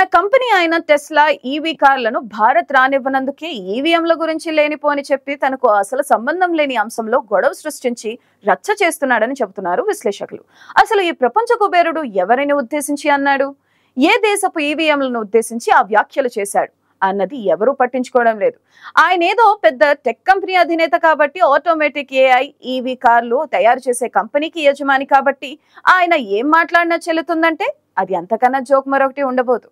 తన కంపెనీ అయిన Tesla EV కార్లను భారత్ రానివ్వనందుకే ఈవీఎంల గురించి లేనిపోని చెప్పి తనకు అసలు సంబంధం లేని అంశంలో గొడవ సృష్టించి రచ్చ చేస్తున్నాడని చెబుతున్నారు విశ్లేషకులు. అసలు ఈ ప్రపంచ కుబేరుడు ఎవరిని ఉద్దేశించి అన్నాడు, ఏ దేశపు ఈవీఎంలను ఉద్దేశించి ఆ వ్యాఖ్యలు చేశాడు అన్నది ఎవరూ పట్టించుకోవడం లేదు. ఆయన ఏదో పెద్ద టెక్ కంపెనీ అధినేత కాబట్టి, ఆటోమేటిక్ ఏఐ ఈవీ కార్లు తయారు చేసే కంపెనీకి యజమాని కాబట్టి ఆయన ఏం మాట్లాడినా చెల్లుతుందంటే అది అంతకన్నా జోక్ మరొకటి ఉండబోదు.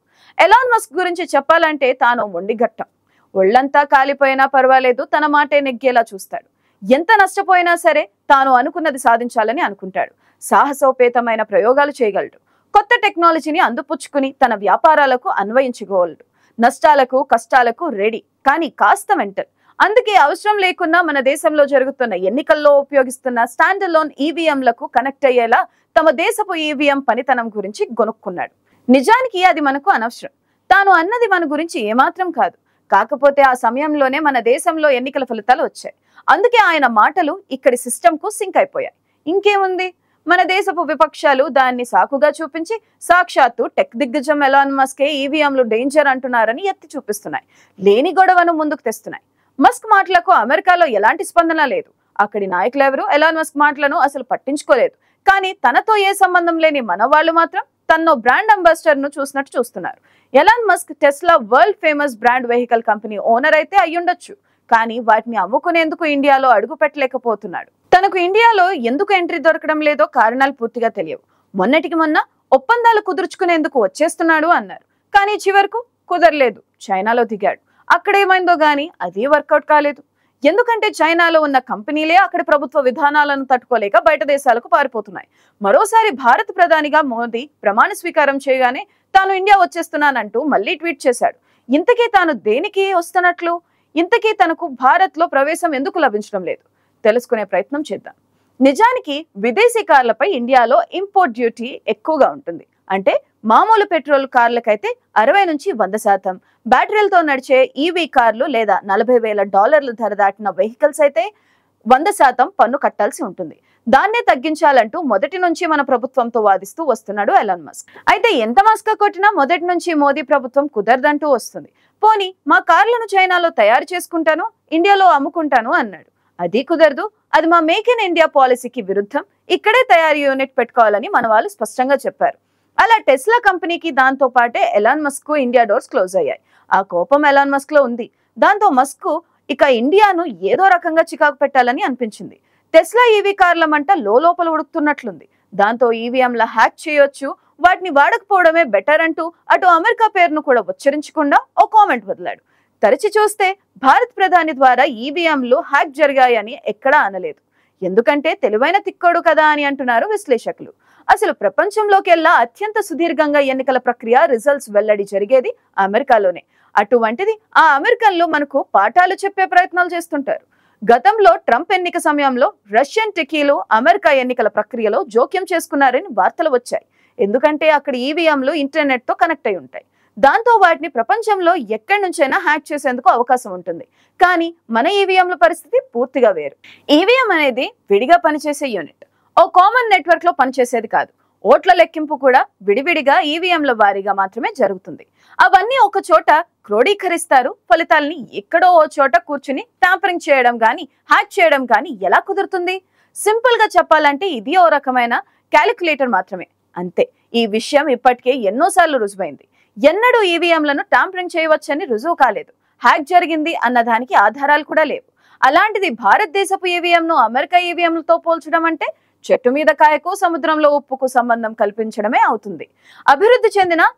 ఎలాన్ మస్క్ గురించి చెప్పాలంటే తాను మొండిగట్టం. ఒళ్లంతా కాలిపోయినా పర్వాలేదు, తన మాటే నెగ్గేలా చూస్తాడు. ఎంత నష్టపోయినా సరే తాను అనుకున్నది సాధించాలని అనుకుంటాడు. సాహసోపేతమైన ప్రయోగాలు చేయగలడు. కొత్త టెక్నాలజీని అందిపుచ్చుకుని తన వ్యాపారాలకు అన్వయించుకోగలడు. నష్టాలకు కష్టాలకు రెడీ, కానీ కాస్త మెంటల్. అందుకే అవసరం లేకున్నా మన దేశంలో జరుగుతున్న ఎన్నికల్లో ఉపయోగిస్తున్న స్టాండ్ అలోన్ ఈవీఎంలకు కనెక్ట్ అయ్యేలా తమ దేశపు ఈవీఎం పనితనం గురించి గొనుక్కున్నాడు. నిజానికి అది మనకు అనవసరం. తాను అన్నది మన గురించి ఏమాత్రం కాదు. కాకపోతే ఆ సమయంలోనే మన దేశంలో ఎన్నికల ఫలితాలు వచ్చాయి. అందుకే ఆయన మాటలు ఇక్కడి సిస్టమ్ కు సింక్ అయిపోయాయి. ఇంకేముంది, మన దేశపు విపక్షాలు దాన్ని సాకుగా చూపించి సాక్షాత్తు టెక్ దిగ్గజం ఎలాన్ మస్కే ఈవీఎంలు డేంజర్ అంటున్నారని ఎత్తి చూపిస్తున్నాయి. లేని గొడవను ముందుకు తెస్తున్నాయి. మస్క్ మాటలకు అమెరికాలో ఎలాంటి స్పందన లేదు. అక్కడి నాయకులెవరూ ఎలాన్ మస్క్ మాటలను అసలు పట్టించుకోలేదు. కానీ తనతో ఏ సంబంధం లేని మన వాళ్ళు మాత్రం తనో బ్రాండ్ అంబాసిడర్ ను చూసినట్టు చూస్తున్నారు. Elon Musk Tesla world famous brand vehicle company owner అయితే అయ్యుండొచ్చు, కానీ వాటిని అమ్ముకునేందుకు ఇండియాలో అడుగు పెట్టలేకపోతున్నాడు. తనకు ఇండియాలో ఎందుకు ఎంట్రీ దొరకడం లేదో కారణాలు పూర్తిగా తెలియవు. మొన్నటికి మొన్న ఒప్పందాలు కుదుర్చుకునేందుకు వచ్చేస్తున్నాడు అన్నారు, కానీ చివరకు కుదరలేదు. చైనాలో దిగాడు. అక్కడేమైందో గానీ అది వర్కౌట్ కాలేదు. ఎందుకంటే చైనాలో ఉన్న కంపెనీలే అక్కడి ప్రభుత్వ విధానాలను తట్టుకోలేక బయట దేశాలకు పారిపోతున్నాయి. మరోసారి భారత ప్రధానిగా మోదీ ప్రమాణ స్వీకారం చేయగానే తాను ఇండియా వచ్చేస్తున్నానంటూ మళ్లీ ట్వీట్ చేశాడు. ఇంతకీ తాను దేనికి వస్తున్నట్లు? ఇంతకీ తనకు భారత్ లో ప్రవేశం ఎందుకు లభించడం లేదు? తెలుసుకునే ప్రయత్నం చేద్దాం. నిజానికి విదేశీ కార్లపై ఇండియాలో ఇంపోర్ట్ డ్యూటీ ఎక్కువగా ఉంటుంది. అంటే మామూలు పెట్రోల్ కార్లకైతే 60 నుంచి 100%, బ్యాటరీలతో నడిచే ఈవీ కార్లు లేదా $40,000 ధర దాటిన వెహికల్స్ అయితే 100% పన్ను కట్టాల్సి ఉంటుంది. దాన్నే తగ్గించాలంటూ మొదటి నుంచి మన ప్రభుత్వంతో వాదిస్తూ వస్తున్నాడు ఎలాన్ మస్క్. అయితే ఎంత మస్క్ కొట్టినా మొదటి నుంచి మోదీ ప్రభుత్వం కుదరదంటూ వస్తుంది. పోనీ మా కార్లను చైనాలో తయారు చేసుకుంటాను, ఇండియాలో అమ్ముకుంటాను అన్నాడు. అది కుదరదు. అది మా మేక్ ఇన్ ఇండియా పాలసీకి విరుద్ధం. ఇక్కడే తయారీ యూనిట్ పెట్టుకోవాలని మన వాళ్ళు స్పష్టంగా చెప్పారు. అలా టెస్లా కంపెనీకి దాంతో పాటే ఎలాన్ మస్క్ కు ఇండియా డోర్స్ క్లోజ్ అయ్యాయి. ఆ కోపం ఎలాన్ మస్క్ లో ఉంది. దాంతో మస్క్ ఇక ఇండియాను ఏదో రకంగా చికాకు పెట్టాలని అనిపించింది. టెస్లా ఈవీ కార్ల మంట లోపల ఉడుకుతున్నట్లుంది. దాంతో ఈవీఎంల హ్యాక్ చేయొచ్చు, వాటిని వాడకపోవడమే బెటర్ అంటూ అటు అమెరికా పేరును కూడా ఉచ్చరించకుండా ఓ కామెంట్ వదిలాడు. తరచి చూస్తే భారత్ ప్రధాని ద్వారా ఈవీఎంలు హ్యాక్ జరిగాయని ఎక్కడా అనలేదు. ఎందుకంటే తెలివైన తిక్కోడు కదా అని అంటున్నారు విశ్లేషకులు. అసలు ప్రపంచంలోకెల్లా అత్యంత సుదీర్ఘంగా ఎన్నికల ప్రక్రియ రిజల్ట్స్ వెల్లడి జరిగేది అమెరికాలోనే. అటువంటిది ఆ అమెరికన్లు మనకు పాఠాలు చెప్పే ప్రయత్నాలు చేస్తుంటారు. గతంలో ట్రంప్ ఎన్నిక సమయంలో రష్యన్ టెకీలు అమెరికా ఎన్నికల ప్రక్రియలో జోక్యం చేసుకున్నారని వార్తలు వచ్చాయి. ఎందుకంటే అక్కడ ఈవీఎంలు ఇంటర్నెట్ తో కనెక్ట్ అయి ఉంటాయి. దాంతో వాటిని ప్రపంచంలో ఎక్కడి నుంచైనా హ్యాక్ చేసేందుకు అవకాశం ఉంటుంది. కానీ మన ఈవీఎంల పరిస్థితి పూర్తిగా వేరు. ఈవీఎం అనేది విడిగా పనిచేసే యూనిట్, ఓ కామన్ నెట్వర్క్ లో పనిచేసేది కాదు. ఓట్ల లెక్కింపు కూడా విడివిడిగా ఈవీఎంల వారీగా మాత్రమే జరుగుతుంది. అవన్నీ ఒక చోట క్రోడీకరిస్తారు. ఫలితాలని ఎక్కడో ఓ చోట కూర్చుని ట్యాంపరింగ్ చేయడం గానీ హ్యాక్ చేయడం గానీ ఎలా కుదురుతుంది? సింపుల్ గా చెప్పాలంటే ఇది ఓ రకమైన క్యాలిక్యులేటర్ మాత్రమే, అంతే. ఈ విషయం ఇప్పటికే ఎన్నోసార్లు రుజువైంది. ఎన్నడూ ఈవీఎంలను ట్యాంపరింగ్ చేయవచ్చని రుజువు కాలేదు. హ్యాక్ జరిగింది అన్నదానికి ఆధారాలు కూడా లేవు. అలాంటిది భారతదేశపు ఈవీఎంను అమెరికా ఈవీఎంలతో పోల్చడం అంటే చెట్టు మీద కాయకు సముద్రంలో ఉప్పుకు సంబంధం కల్పించడమే అవుతుంది. అభివృద్ధి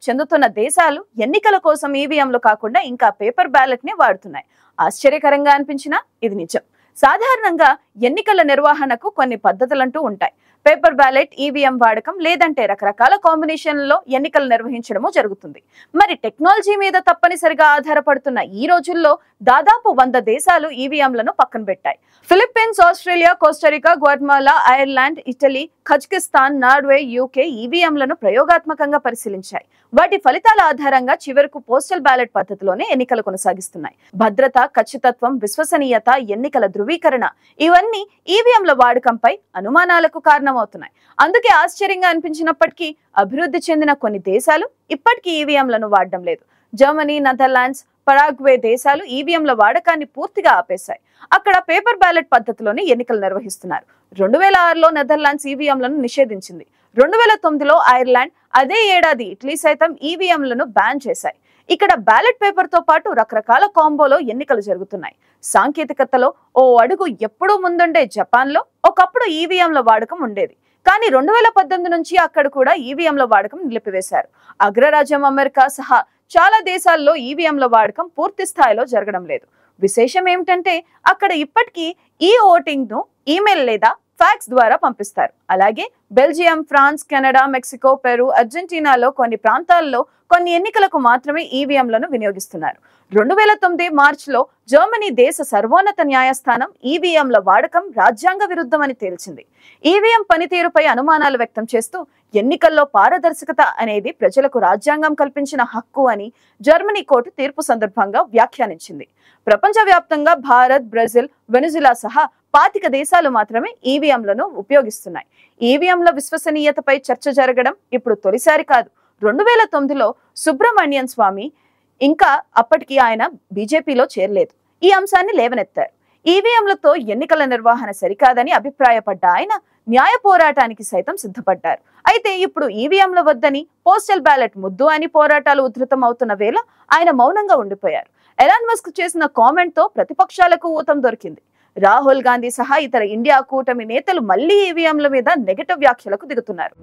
చెందుతున్న దేశాలు ఎన్నికల కోసం ఈవీఎంలు కాకుండా ఇంకా పేపర్ బ్యాలెట్ ని వాడుతున్నాయి. ఆశ్చర్యకరంగా అనిపించినా ఇది నిజం. సాధారణంగా ఎన్నికల నిర్వహణకు కొన్ని పద్ధతులంటూ ఉంటాయి. పేపర్ బ్యాలెట్, ఈవీఎం వాడకం, లేదంటే రకరకాల కాంబినేషన్లలో ఎన్నికలు నిర్వహించడము జరుగుతుంది. మరి టెక్నాలజీ మీద తప్పనిసరిగా ఆధారపడుతున్న ఈ రోజుల్లో దాదాపు 100 దేశాలు ఈవీఎంలను పక్కన పెట్టాయి. Philippines, Australia, Costa Rica, Guatemala, Ireland, Italy, Kazakhstan, Norway, UK ఈవీఎంలను ప్రయోగాత్మకంగా పరిశీలించాయి. వాటి ఫలితాల ఆధారంగా చివరకు పోస్టల్ బ్యాలెట్ పద్ధతిలోనే ఎన్నికలు కొనసాగిస్తున్నాయి. భద్రత, ఖచ్చితత్వం, విశ్వసనీయత, ఎన్నికల ధృవీకరణ ఇవన్నీ ఈవీఎంల వాడకంపై అనుమానాలకు కారణం కారణమవుతున్నాయి. అందుకే ఆశ్చర్యంగా అనిపించినప్పటికీ అభివృద్ధి చెందిన కొన్ని దేశాలు ఇప్పటికీ ఈవీఎంలను వాడడం లేదు. జర్మనీ, నెదర్లాండ్స్, పరాగ్వే దేశాలు ఈవీఎంల వాడకాన్ని పూర్తిగా ఆపేశాయి. అక్కడ పేపర్ బ్యాలెట్ పద్ధతిలోనే ఎన్నికలు నిర్వహిస్తున్నారు. 2006లో నెదర్లాండ్స్ ఈవీఎంలను నిషేధించింది. 2009లో ఐర్లాండ్, అదే ఏడాది ఇటలీ సైతం ఈవీఎంలను బ్యాన్ చేశాయి. ఇక్కడ బ్యాలెట్ పేపర్ తో పాటు రకరకాల కాంబోలో ఎన్నికలు జరుగుతున్నాయి. సాంకేతికతలో ఓ అడుగు ఎప్పుడూ ముందుండే జపాన్ లో ఒకప్పుడు ఈవీఎంల వాడకం ఉండేది. కానీ 2018 నుంచి అక్కడ కూడా ఈవీఎంల వాడకం నిలిపివేశారు. అగ్రరాజ్యం అమెరికా సహా చాలా దేశాల్లో ఈవీఎంల వాడకం పూర్తి స్థాయిలో జరగడం లేదు. విశేషం ఏమిటంటే అక్కడ ఇప్పటికీ ఈ ఓటింగ్ ను ఈమెయిల్ లేదా ఫ్యాక్స్ ద్వారా పంపిస్తారు. అలాగే Belgium, France, Canada, Mexico, Peru, అర్జెంటీనాలో కొన్ని ప్రాంతాల్లో కొన్ని ఎన్నికలకు మాత్రమే ఈవీఎంలను వినియోగిస్తున్నారు. 2009 మార్చిలో జర్మనీ దేశ సర్వోన్నత న్యాయస్థానం ఈవీఎంల వాడకం రాజ్యాంగ విరుద్ధమని తేల్చింది. ఈవీఎం పనితీరుపై అనుమానాలు వ్యక్తం చేస్తూ ఎన్నికల్లో పారదర్శకత అనేది ప్రజలకు రాజ్యాంగం కల్పించిన హక్కు అని జర్మనీ కోర్టు తీర్పు సందర్భంగా వ్యాఖ్యానించింది. ప్రపంచవ్యాప్తంగా భారత్, బ్రెజిల్, వెనుజులా సహా 25 దేశాలు మాత్రమే ఈవీఎంలను ఉపయోగిస్తున్నాయి. ఈవీఎంల విశ్వసనీయతపై చర్చ జరగడం ఇప్పుడు తొలిసారి కాదు. 2009లో సుబ్రమణ్యన్ స్వామి, ఇంకా అప్పటికి ఆయన బీజేపీలో చేరలేదు, ఈ అంశాన్ని లేవనెత్తారు. ఈవీఎంలతో ఎన్నికల నిర్వహణ సరికాదని అభిప్రాయపడ్డ ఆయన న్యాయ పోరాటానికి సైతం సిద్ధపడ్డారు. అయితే ఇప్పుడు ఈవీఎంల వద్దని, పోస్టల్ బ్యాలెట్ ముద్దు అని పోరాటాలు ఉధృతం అవుతున్న వేళ ఆయన మౌనంగా ఉండిపోయారు. ఎలాన్ మస్క్ చేసిన కామెంట్ తో ప్రతిపక్షాలకు ఊతం దొరికింది. రాహుల్ గాంధీ సహా ఇతర ఇండియా కూటమి నేతలు మళ్లీ ఈవీఎంల మీద నెగటివ్ వ్యాఖ్యలకు దిగుతున్నారు.